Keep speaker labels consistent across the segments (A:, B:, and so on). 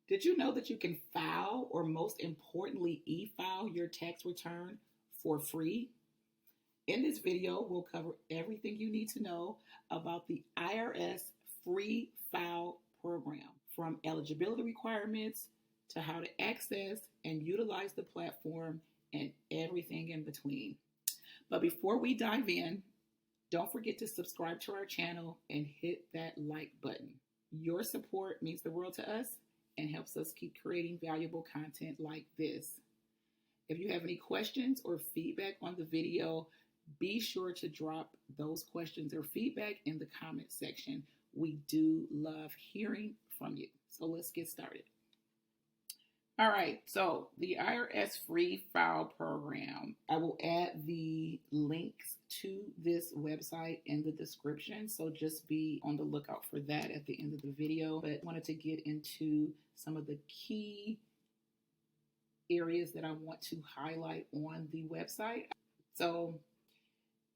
A: Did you know that you can file, or most importantly, e-file your tax return for free? In this video, we'll cover everything you need to know about the IRS Free File Program, from eligibility requirements to how to access and utilize the platform and everything in between. But before we dive in, don't forget to subscribe to our channel and hit that like button. Your support means the world to us and helps us keep creating valuable content like this. If you have any questions or feedback on the video, be sure to drop those questions or feedback in the comment section. We do love hearing from you. So let's get started. All right, so the IRS Free File Program. I will add the links to this website in the description, so just be on the lookout for that at the end of the video. But I wanted to get into some of the key areas that I want to highlight on the website. So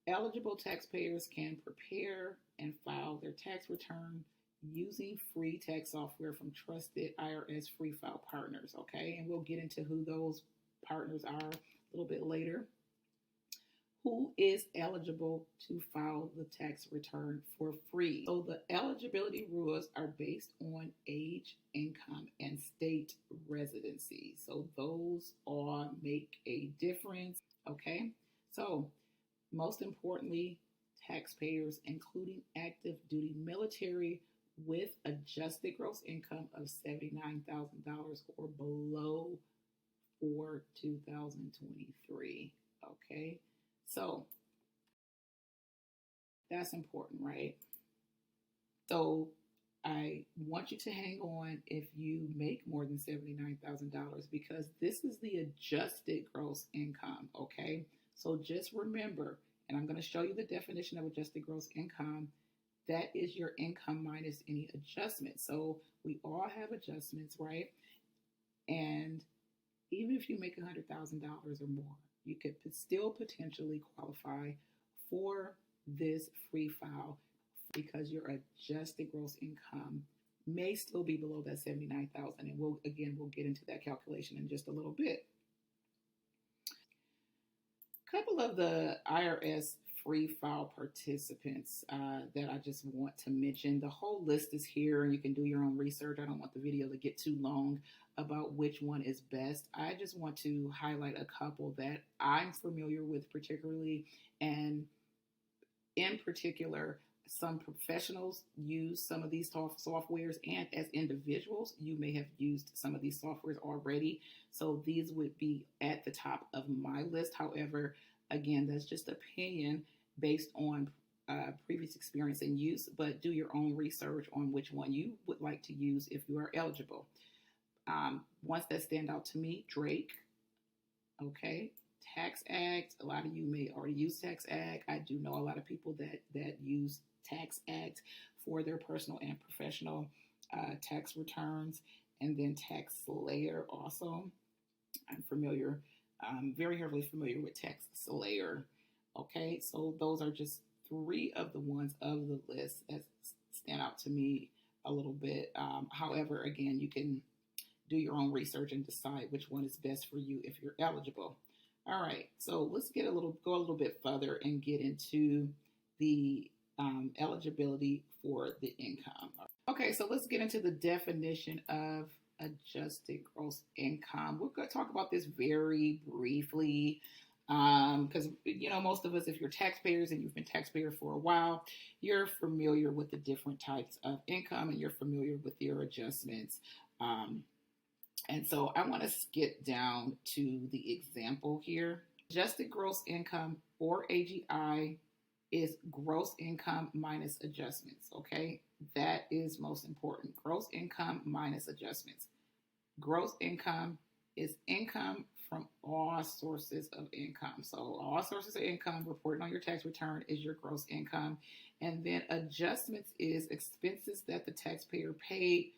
A: eligible taxpayers can prepare and file their tax return using free tax software from trusted IRS Free File partners, okay? And we'll get into who those partners are a little bit later. Who is eligible to file the tax return for free? So the eligibility rules are based on age, income, and state residency. So those all make a difference, okay? So most importantly, taxpayers, including active duty military, with adjusted gross income of $79,000 or below for 2023. Okay, so that's important, right? So I want you to hang on if you make more than $79,000, because this is the adjusted gross income. Okay, so just remember, and I'm going to show you the definition of adjusted gross income. That is your income minus any adjustments. So we all have adjustments, right? And even if you make $100,000 or more, you could still potentially qualify for this free file, because your adjusted gross income may still be below that $79,000. And we'll get into that calculation in just a little bit. A couple of the IRS Free File participants that I just want to mention. The whole list is here, and you can do your own research. I don't want the video to get too long about which one is best. I just want to highlight a couple that I'm familiar with particularly, and in particular, some professionals use some of these softwares, and as individuals, you may have used some of these softwares already. So these would be at the top of my list. However, again, that's just opinion based on previous experience and use, but do your own research on which one you would like to use if you are eligible. Ones that stand out to me: Drake, okay, Tax Act. A lot of you may already use Tax Act. I do know a lot of people that use Tax Act for their personal and professional tax returns. And then Tax Slayer also. I'm familiar, very heavily familiar with Tax Slayer. Okay, so those are just three of the ones of the list that stand out to me a little bit. However, again, you can do your own research and decide which one is best for you if you're eligible. All right, so let's go a little bit further and get into the eligibility for the income. Okay, so let's get into the definition of adjusted gross income. We're going to talk about this very briefly, because most of us, if you're taxpayers and you've been taxpayers for a while, you're familiar with the different types of income and you're familiar with your adjustments. And so I want to skip down to the example here. Adjusted gross income, or AGI, is gross income minus adjustments, okay? That is most important. Gross income minus adjustments. Gross income is income from all sources of income. So all sources of income reported on your tax return is your gross income. And then adjustments is expenses that the taxpayer paid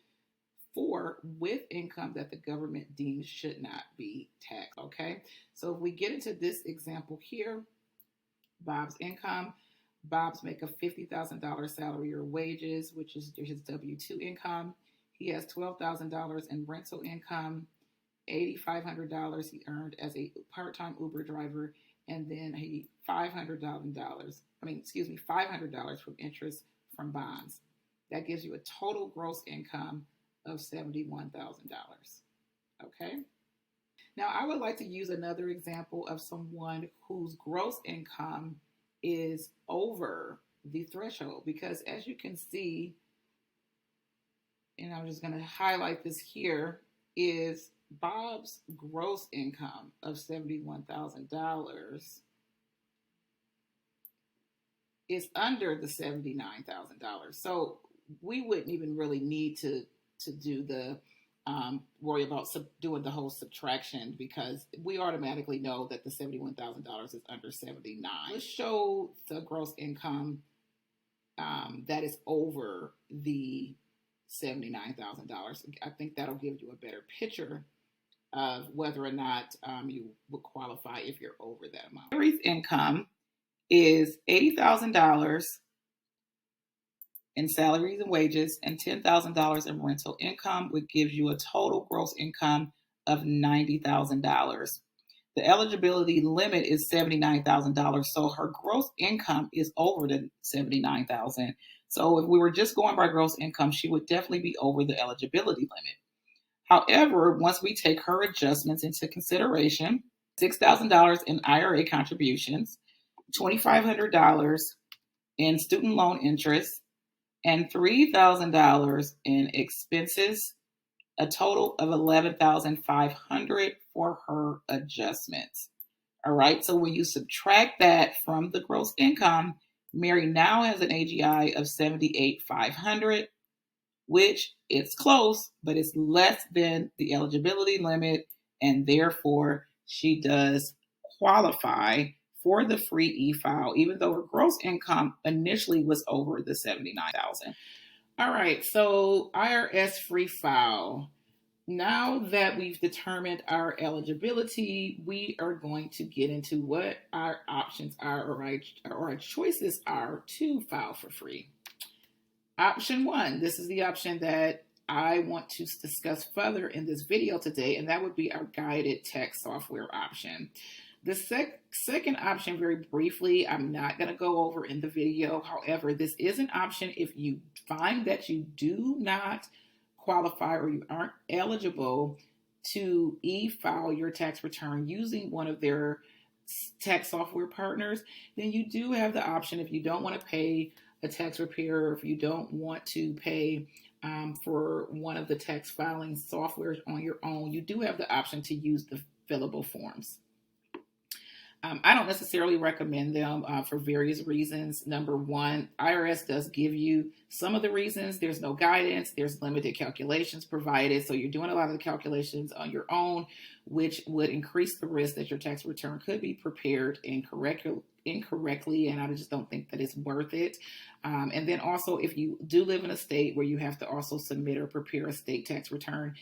A: for with income that the government deems should not be taxed, okay? So if we get into this example here, Bob's income. Bob's make a $50,000 salary or wages, which is his W-2 income. He has $12,000 in rental income, $8,500 he earned as a part-time Uber driver, and then he $500 from interest from bonds. That gives you a total gross income of $71,000. Okay. Now, I would like to use another example of someone whose gross income is over the threshold because, as you can see, and I'm just going to highlight this here, is Bob's gross income of $71,000 is under the $79,000. So we wouldn't even really need to do the worry about doing the whole subtraction because we automatically know that the $71,000 is under 79. Let's show the gross income that is over the $79,000. I think that'll give you a better picture of whether or not you would qualify if you're over that amount. Mary's income is $80,000 in salaries and wages and $10,000 in rental income, which gives you a total gross income of $90,000. The eligibility limit is $79,000, so her gross income is over the $79,000. So if we were just going by gross income, she would definitely be over the eligibility limit. However, once we take her adjustments into consideration, $6,000 in IRA contributions, $2,500 in student loan interest, and $3,000 in expenses, a total of $11,500 for her adjustments. All right, so when you subtract that from the gross income, Mary now has an AGI of $78,500, which is close, but it's less than the eligibility limit, and therefore she does qualify for the free e-file, even though her gross income initially was over the $79,000. All right, so IRS free file. Now that we've determined our eligibility, we are going to get into what our options are or our choices are to file for free. Option one, this is the option that I want to discuss further in this video today, and that would be our guided tax software option. The second option, very briefly, I'm not going to go over in the video. However, this is an option if you find that you do not qualify or you aren't eligible to e-file your tax return using one of their tax software partners, then you do have the option if you don't want to pay a tax preparer, if you don't want to pay for one of the tax filing softwares on your own, you do have the option to use the fillable forms. I don't necessarily recommend them for various reasons. Number one, IRS does give you some of the reasons. There's no guidance. There's limited calculations provided. So you're doing a lot of the calculations on your own, which would increase the risk that your tax return could be prepared incorrectly. And I just don't think that it's worth it. And then also, if you do live in a state where you have to also submit or prepare a state tax return,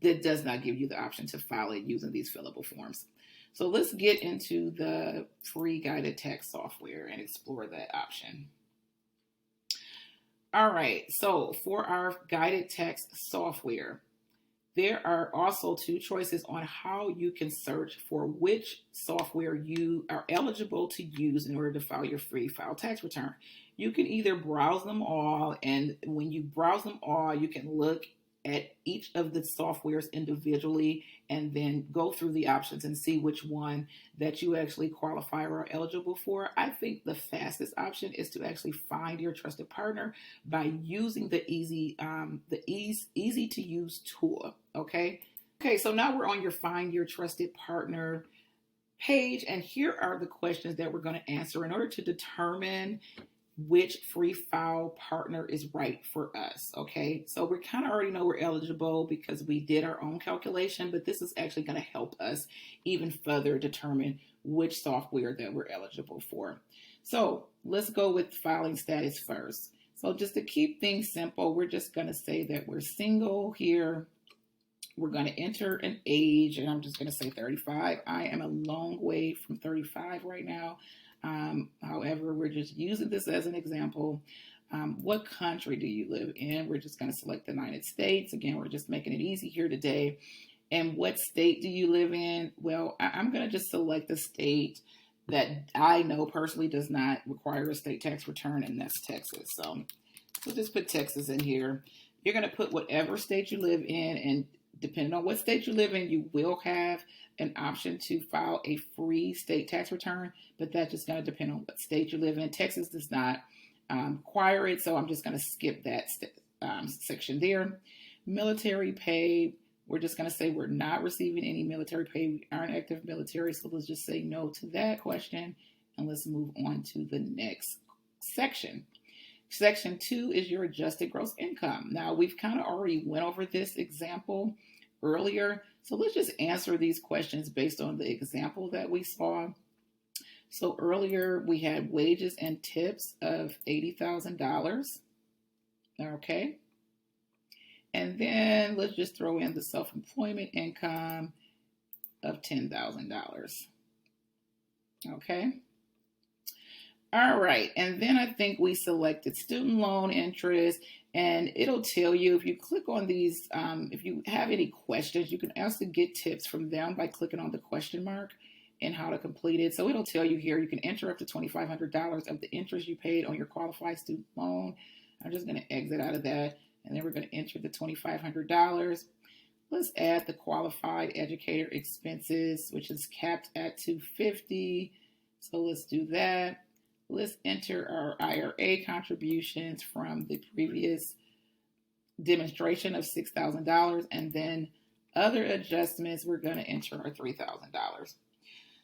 A: that does not give you the option to file it using these fillable forms. So let's get into the free guided tax software and explore that option. All right, so for our guided tax software, there are also two choices on how you can search for which software you are eligible to use in order to file your free file tax return. You can either browse them all, and when you browse them all, you can look at each of the softwares individually and then go through the options and see which one that you actually qualify or are eligible for. I think the fastest option is to actually find your trusted partner by using the easy to use tool. Okay, so now we're on your Find Your Trusted Partner page, and here are the questions that we're going to answer in order to determine which free file partner is right for us. Okay, so we kind of already know we're eligible because we did our own calculation, but this is actually going to help us even further determine which software that we're eligible for. So let's go with filing status first. So just to keep things simple, we're just going to say that we're single here. We're going to enter an age, and I'm just going to say 35. I am a long way from 35 right now. However, we're just using this as an example. What country do you live in? We're just going to select the United States. Again, we're just making it easy here today. And what state do you live in? Well, I'm going to just select the state that I know personally does not require a state tax return, and that's Texas. So we'll just put Texas in here. You're going to put whatever state you live in, and depending on what state you live in, you will have an option to file a free state tax return, but that's just going to depend on what state you live in. Texas does not require it, so I'm just going to skip that section there. Military pay, we're just going to say we're not receiving any military pay. We aren't active military, so let's just say no to that question, and let's move on to the next section. Section 2 is your adjusted gross income. Now, we've kind of already went over this example earlier, so let's just answer these questions based on the example that we saw. So earlier we had wages and tips of $80,000. Okay. And then let's just throw in the self-employment income of $10,000. Okay. All right. And then I think we selected student loan interest, and it'll tell you if you click on these, if you have any questions, you can also get tips from them by clicking on the question mark and how to complete it. So it'll tell you here, you can enter up to $2,500 of the interest you paid on your qualified student loan. I'm just going to exit out of that. And then we're going to enter the $2,500. Let's add the qualified educator expenses, which is capped at $250. So let's do that. Let's enter our IRA contributions from the previous demonstration of $6,000. And then other adjustments, we're going to enter our $3,000.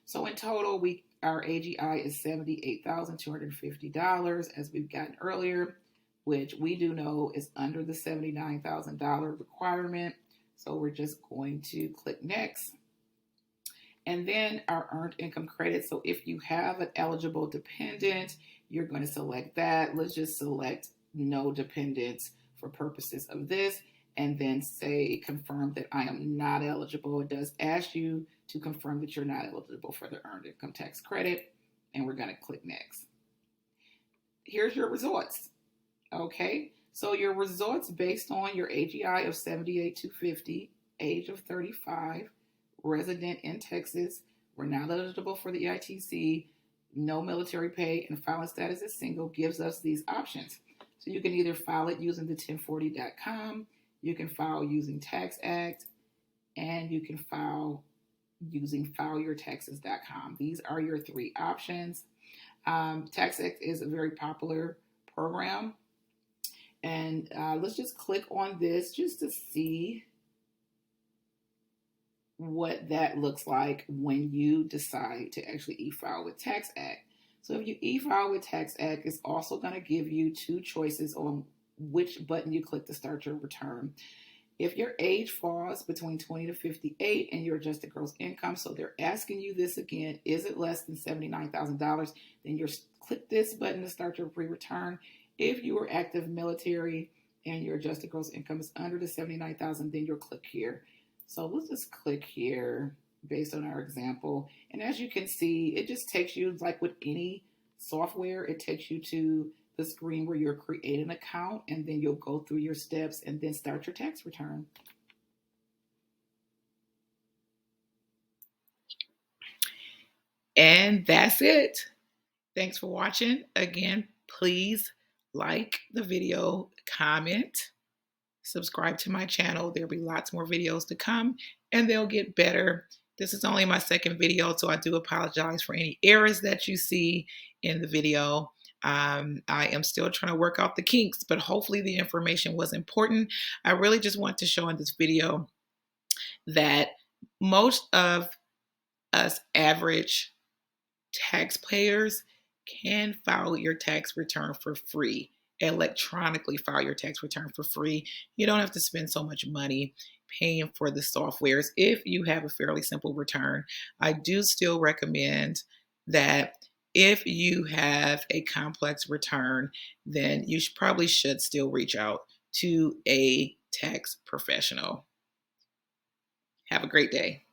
A: So in total, our AGI is $78,250, as we've gotten earlier, which we do know is under the $79,000 requirement. So we're just going to click next. And then our earned income credit. So if you have an eligible dependent, you're going to select that. Let's just select no dependents for purposes of this, and then say confirm that I am not eligible. It does ask you to confirm that you're not eligible for the earned income tax credit, and we're going to click next. Here's your results. Okay, so your results based on your AGI of $78,250, age of 35, resident in Texas, we're not eligible for the EITC, no military pay, and filing status as single gives us these options. So you can either file it using the 1040.com, you can file using Tax Act, and you can file using fileyourtaxes.com. These are your three options. Tax Act is a very popular program. And let's just click on this just to see what that looks like when you decide to actually e-file with Tax Act. So if you e-file with Tax Act, it's also going to give you two choices on which button you click to start your return. If your age falls between 20 to 58 and your adjusted gross income, so they're asking you this again, is it less than $79,000? Then you click this button to start your pre-return. If you are active military and your adjusted gross income is under the $79,000, then you'll click here. So let's just click here based on our example. And as you can see, it just takes you, like with any software, it takes you to the screen where you're creating an account, and then you'll go through your steps and then start your tax return. And that's it. Thanks for watching. Again, please like the video, comment, subscribe to my channel. There'll be lots more videos to come, and they'll get better. This is only my second video, so I do apologize for any errors that you see in the video. I am still trying to work out the kinks, but hopefully the information was important. I really just want to show in this video that most of us average taxpayers can file your tax return for free, electronically file your tax return for free. You don't have to spend so much money paying for the softwares if you have a fairly simple return. I do still recommend that if you have a complex return, then you probably should still reach out to a tax professional. Have a great day.